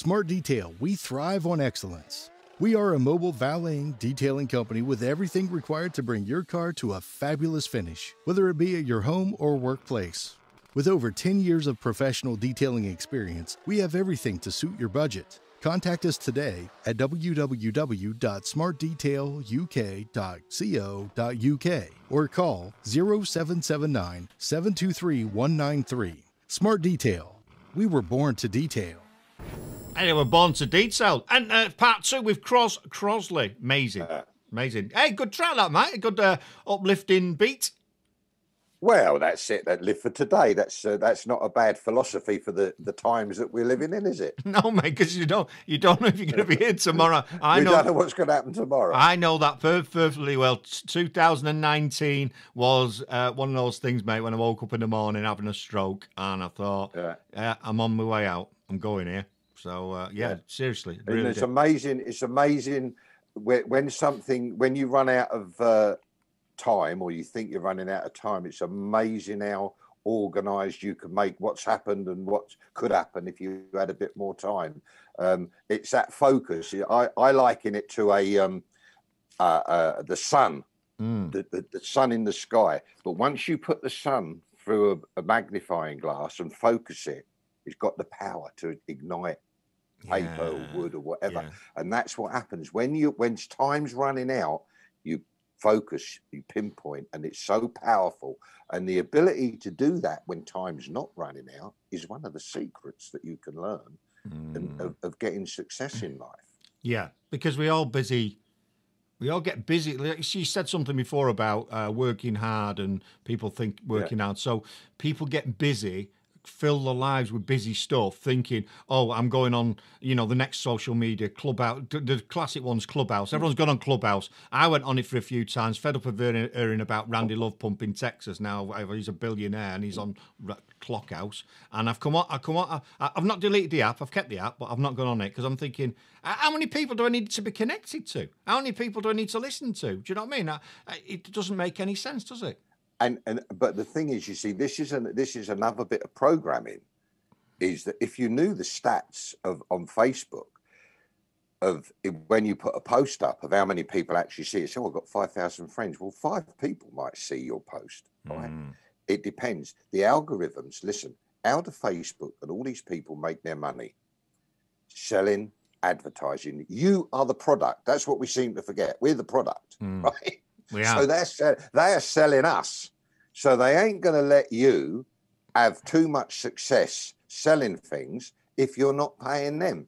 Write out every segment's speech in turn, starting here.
Smart Detail, we thrive on excellence. We are a mobile valeting detailing company with everything required to bring your car to a fabulous finish, whether it be at your home or workplace. With over 10 years of professional detailing experience, we have everything to suit your budget. Contact us today at www.smartdetailuk.co.uk or call 0779 723 193. Smart Detail. We were born to detail. And they were born to detail. And part two with Croz Crossley. Amazing. Amazing. Hey, good track that, mate. A good uplifting beat. Well, that's it. That live for today. That's not a bad philosophy for the times that we're living in, is it? No, mate, because you don't know if you're going to be here tomorrow. We don't know what's going to happen tomorrow. I know that perfectly well. 2019 was one of those things, mate, when I woke up in the morning having a stroke, and I thought, I'm on my way out. I'm going here. So, seriously. Really it's amazing. It's amazing when you run out of time, or you think you're running out of time, it's amazing how organised you can make what's happened and what could happen if you had a bit more time. It's that focus. I liken it to the sun, the sun in the sky. But once you put the sun through a magnifying glass and focus it, it's got the power to ignite paper or wood or whatever. And that's what happens when time's running out. You focus, you pinpoint, and it's so powerful. And the ability to do that when time's not running out is one of the secrets that you can learn of getting success in life. Yeah, because we're all busy. We all get busy. She said something before about working hard, and people think working hard. So people get busy, fill their lives with busy stuff, thinking, oh, I'm going on, the next social media, Clubhouse. The classic one's Clubhouse. Everyone's gone on Clubhouse. I went on it for a few times, fed up of hearing about Randy Love Pump in Texas. Now he's a billionaire and he's on Clockhouse. And I've come on. I've not deleted the app. I've kept the app, but I've not gone on it because I'm thinking, how many people do I need to be connected to? How many people do I need to listen to? Do you know what I mean? It doesn't make any sense, does it? But the thing is, you see, this is another bit of programming, is that if you knew the stats on Facebook of when you put a post up of how many people actually see it, so I've got 5,000 friends. Well, 5 people might see your post, right? It depends. The algorithms, listen, how do Facebook and all these people make their money? Selling, advertising. You are the product. That's what we seem to forget. We're the product, right? So they are selling us. So they ain't going to let you have too much success selling things if you're not paying them,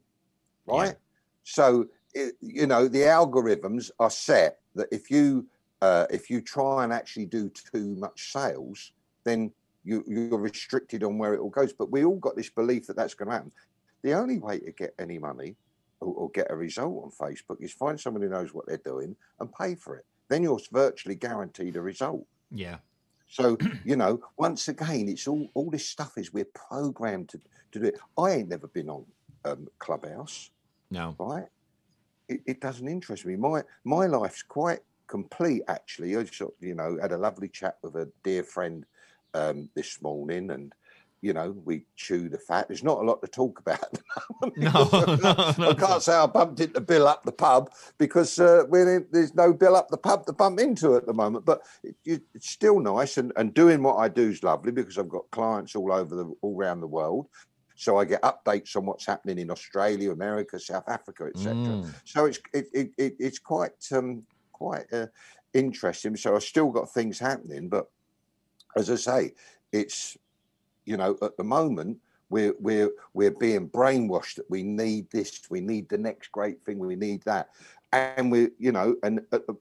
right? Yeah. So, the algorithms are set that if you try and actually do too much sales, then you're restricted on where it all goes. But we all got this belief that that's going to happen. The only way to get any money or get a result on Facebook is find someone who knows what they're doing and pay for it. Then you're virtually guaranteed a result. Yeah. So, once again, it's all this stuff is we're programmed to do it. I ain't never been on Clubhouse. No. Right? It doesn't interest me. My life's quite complete, actually. I just, had a lovely chat with a dear friend this morning, and we chew the fat. There's not a lot to talk about at the moment. No, I can't say I bumped into Bill up the pub because there's no Bill up the pub to bump into at the moment. But it's still nice, and doing what I do is lovely because I've got clients all around the world. So I get updates on what's happening in Australia, America, South Africa, etc. So it's quite interesting. So I've still got things happening, but as I say, it's at the moment, we're being brainwashed that we need this, we need the next great thing, we need that, and where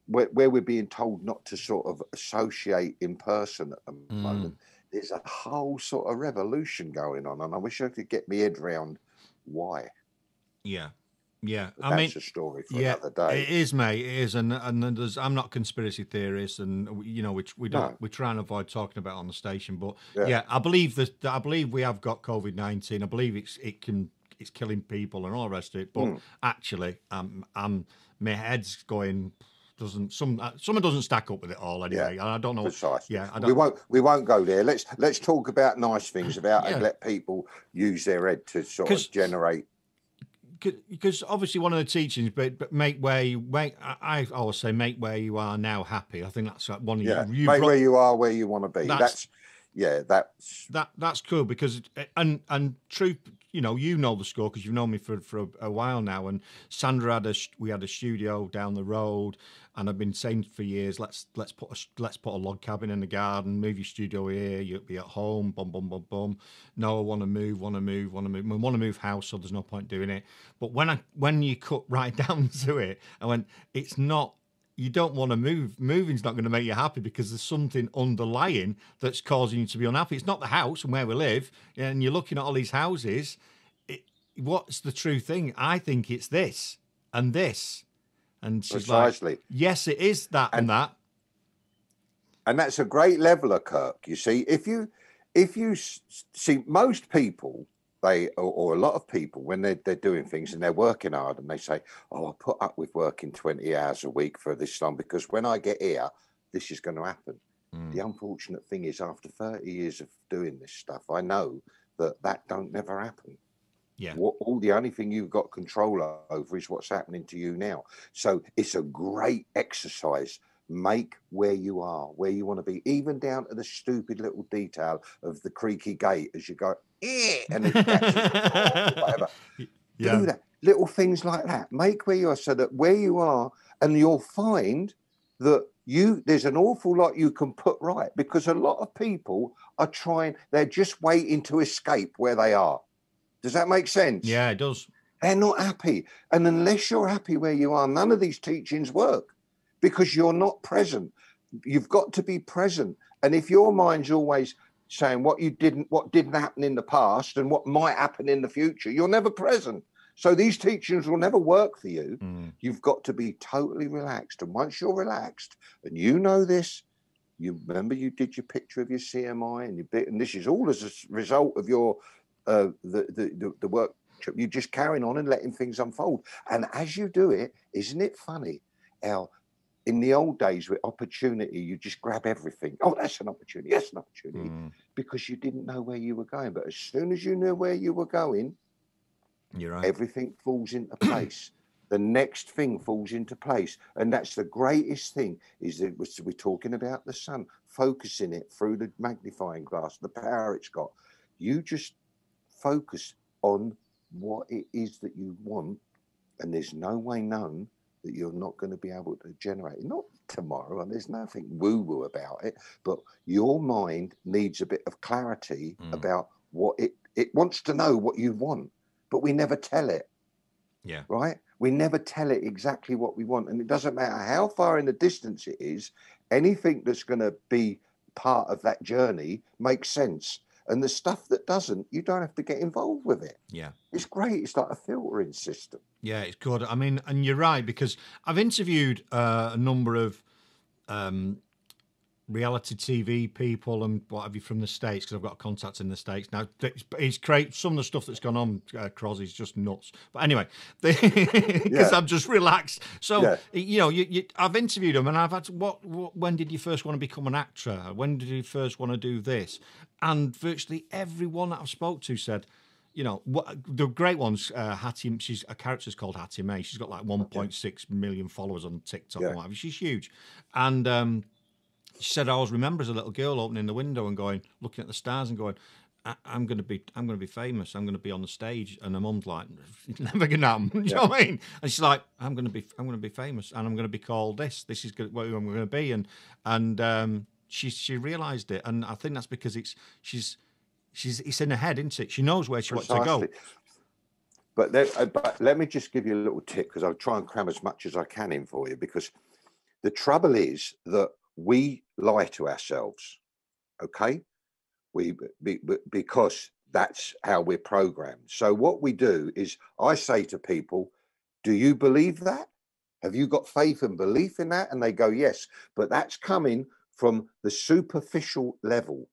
we're being told not to sort of associate in person at the moment. There's a whole sort of revolution going on, and I wish I could get my head around why. Yeah. But that's a story for another day. It is, mate. It is, and I'm not a conspiracy theorist, and we try and avoid talking about it on the station. But I believe we have got COVID-19. I believe it's killing people and all the rest of it. But actually, my head's going. Someone doesn't stack up with it all anyway. I don't know. Precisely. Yeah, I don't. We won't go there. Let's talk about nice things and let people use their head to sort of generate. because obviously one of the teachings, but make where you make. I always say make where you are now happy. I think that's one of you make brought, where you are where you want to be. That's that's cool because and truth, you know the score because you've known me for a while now. And Sandra we had a studio down the road, and I've been saying for years, let's put a log cabin in the garden, move your studio here, you'll be at home, bum bum bum bum. No, I want to move. We want to move house, so there's no point doing it. But when you cut right down to it, I went, it's not. You don't want to move. Moving's not going to make you happy because there's something underlying that's causing you to be unhappy. It's not the house and where we live, and you're looking at all these houses. What's the true thing? I think it's this and this. And she's precisely. Like, yes, it is that and that. And that's a great leveler, Kirk. You see, if you see most people, or a lot of people, when they're doing things and they're working hard and they say, oh, I put up with working 20 hours a week for this long because when I get here, this is going to happen. The unfortunate thing is after 30 years of doing this stuff, I know that don't never happen. Yeah. The only thing you've got control over is what's happening to you now. So it's a great exercise. Make where you are, where you want to be, even down to the stupid little detail of the creaky gate as you go, and it catches whatever. Yeah. Do that. Little things like that. Make where you are so that where you are, and you'll find that there's an awful lot you can put right because a lot of people are they're just waiting to escape where they are. Does that make sense? Yeah, it does. They're not happy. And unless you're happy where you are, none of these teachings work because you're not present. You've got to be present. And if your mind's always saying what didn't happen in the past and what might happen in the future, you're never present. So these teachings will never work for you. You've got to be totally relaxed. And once you're relaxed, and you know this, you remember you did your picture of your CMI and this is all as a result of your the workshop. You're just carrying on and letting things unfold. And as you do it, isn't it funny how in the old days with opportunity, you just grab everything. Oh, that's an opportunity. That's an opportunity. Because you didn't know where you were going. But as soon as you knew where you were going, you're right. Everything falls into place. The next thing falls into place. And that's the greatest thing is that we're talking about the sun, focusing it through the magnifying glass, the power it's got. You just focus on what it is that you want, and there's no way known that you're not going to be able to generate. Not tomorrow, and there's nothing woo-woo about it, but your mind needs a bit of clarity about what it wants to know what you want, but we never tell it. Yeah. Right? We never tell it exactly what we want, and it doesn't matter how far in the distance it is, anything that's going to be part of that journey makes sense. And the stuff that doesn't, you don't have to get involved with it. Yeah. It's great. It's like a filtering system. Yeah, it's good. I mean, and you're right, because I've interviewed a number of reality TV people and what have you from the States, because I've got contacts in the States. Now, it's great. Some of the stuff that's gone on, Croz, is just nuts. But anyway, because I'm just relaxed. So, you know, I've interviewed them and I've had, when did you first want to become an actor? When did you first want to do this? And virtually everyone that I've spoke to said, you know, the great ones, Hattie, a character's called Hattie May. She's got like 1.6 million followers on TikTok and whatever. She's huge. And she said, I always remember as a little girl opening the window and going, looking at the stars and going, I'm going to be famous. I'm going to be on the stage. And her mum's like, it's never going to happen. You know what I mean? And she's like, I'm going to be famous, and I'm going to be called this. This is what I'm going to be. And she realised it, and I think that's because it's in her head, isn't it? She knows where she wants to go. But let me just give you a little tip, because I'll try and cram as much as I can in for you, because the trouble is that we lie to ourselves, okay? Because that's how we're programmed. So what we do is I say to people, do you believe that? Have you got faith and belief in that? And they go, yes. But that's coming from the superficial level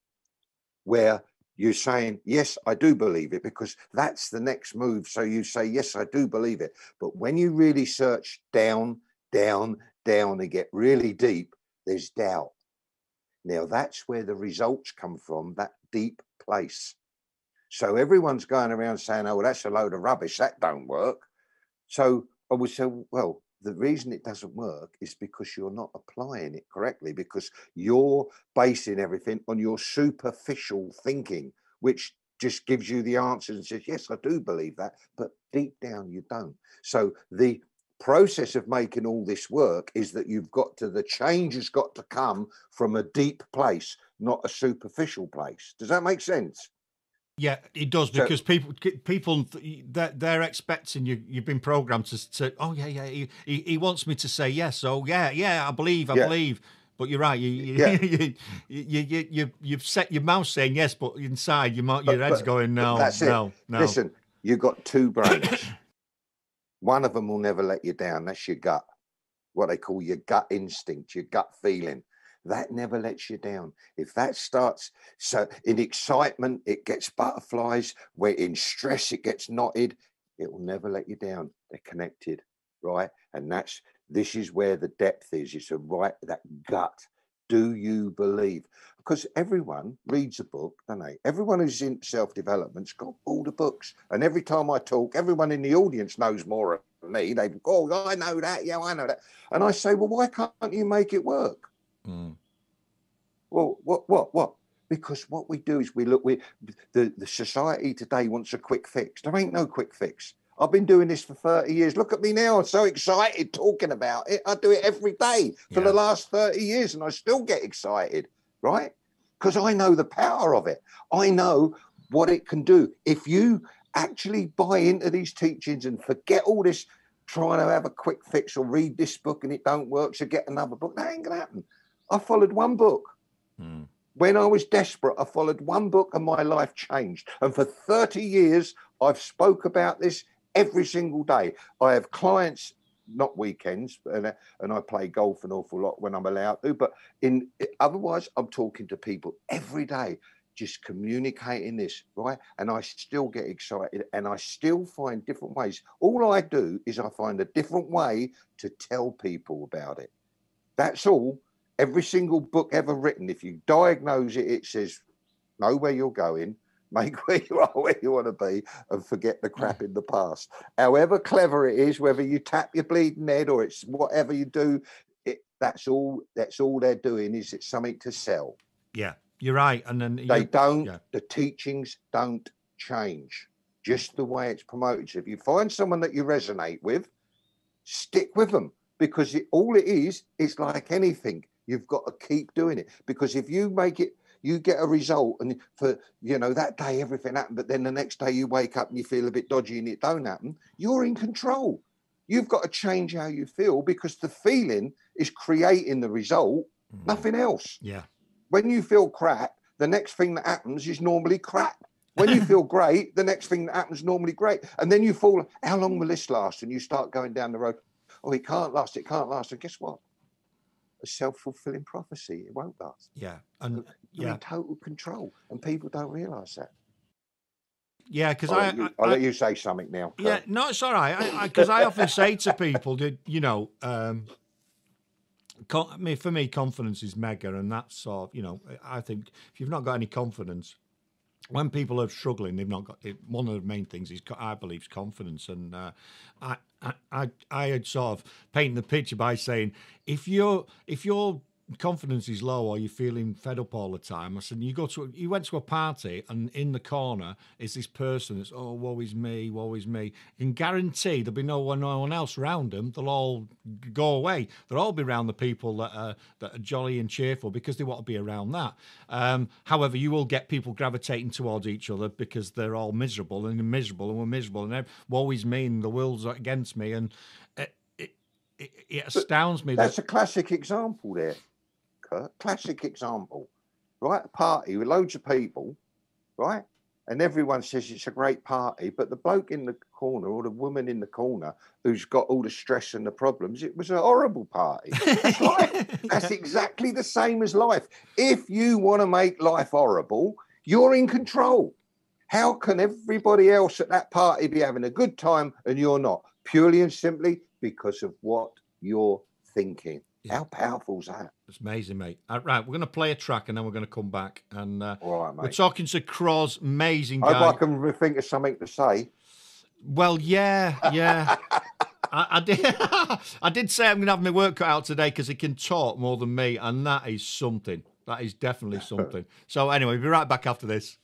where you're saying, yes, I do believe it, because that's the next move. So you say, yes, I do believe it. But when you really search down, down, down and get really deep, there's doubt. Now that's where the results come from, that deep place. So everyone's going around saying, oh, well, that's a load of rubbish, that don't work. So I would say, well, the reason it doesn't work is because you're not applying it correctly, because you're basing everything on your superficial thinking, which just gives you the answers and says, yes, I do believe that, but deep down you don't. So the process of making all this work is that the change has got to come from a deep place, not a superficial place. Does that make sense? Yeah, it does, because people they're expecting you've been programmed to oh yeah, he wants me to say yes, oh yeah, I believe, but you're right, you've set your mouth saying yes, but inside your head's going no, that's it. No. Listen, you've got two brains. One of them will never let you down. That's your gut, what they call your gut instinct, your gut feeling. That never lets you down. If that starts, so in excitement, it gets butterflies. Where in stress, it gets knotted. It will never let you down. They're connected, right? And this is where the depth is. It's that gut. Do you believe? Because everyone reads a book, don't they? Everyone who's in self-development's got all the books. And every time I talk, everyone in the audience knows more than me. They go, oh, I know that. Yeah, I know that. And I say, well, why can't you make it work? Well, what? Because what we do is the society today wants a quick fix. There ain't no quick fix. I've been doing this for 30 years. Look at me now. I'm so excited talking about it. I do it every day for the last 30 years and I still get excited, right? Because I know the power of it. I know what it can do. If you actually buy into these teachings and forget all this trying to have a quick fix or read this book and it don't work, so get another book, that ain't going to happen. I followed one book. When I was desperate, I followed one book and my life changed. And for 30 years, I've spoke about this every single day. I have clients, not weekends, and I play golf an awful lot when I'm allowed to, but otherwise I'm talking to people every day, just communicating this, right? And I still get excited and I still find different ways. All I do is I find a different way to tell people about it. That's all. Every single book ever written, if you diagnose it, it says, know where you're going, make where you are where you want to be, and forget the crap in the past. However clever it is, whether you tap your bleeding head or it's whatever you do, that's all they're doing is it's something to sell. Yeah, you're right. And then the teachings don't change, just the way it's promoted. So if you find someone that you resonate with, stick with them, because all it is, it's like anything. You've got to keep doing it, because if you make it, you get a result, and for that day everything happened, but then the next day you wake up and you feel a bit dodgy and it don't happen. You're in control. You've got to change how you feel, because the feeling is creating the result, nothing else. Yeah. When you feel crap, the next thing that happens is normally crap. When you feel great, the next thing that happens is normally great. And then you fall, how long will this last? And you start going down the road. Oh, it can't last. And guess what? A self-fulfilling prophecy. It won't last. Yeah. And you're in total control, and people don't realise that. Yeah, because I'll let you say something now. Yeah, no, it's all right. Because I often say to people, for me, confidence is mega, and that's sort of, I think if you've not got any confidence, when people are struggling, they've not got it. One of the main things is, I believe, is confidence. And I had sort of painted the picture by saying, if your confidence is low or you're feeling fed up all the time, I said, you went to a party and in the corner is this person that's, oh, woe is me. You can guarantee there'll be no one else around them. They'll all go away. They'll all be around the people that are jolly and cheerful, because they want to be around that. However, you will get people gravitating towards each other because they're all miserable and we're miserable and woe is me and the world's against me. And it astounds me. That's a classic example there. Classic example, right? A party with loads of people, right? And everyone says it's a great party, but the bloke in the corner or the woman in the corner who's got all the stress and the problems, it was a horrible party. That's right. That's exactly the same as life. If you want to make life horrible, you're in control. How can everybody else at that party be having a good time and you're not? Purely and simply because of what you're thinking. Yeah. How powerful is that? It's amazing, mate. Right, we're going to play a track and then we're going to come back. And all right, mate. We're talking to Croz, amazing guy. I hope I can think of something to say. Well, yeah. I did. I did say I'm going to have my work cut out today because he can talk more than me, and that is something. That is definitely something. So anyway, we'll be right back after this.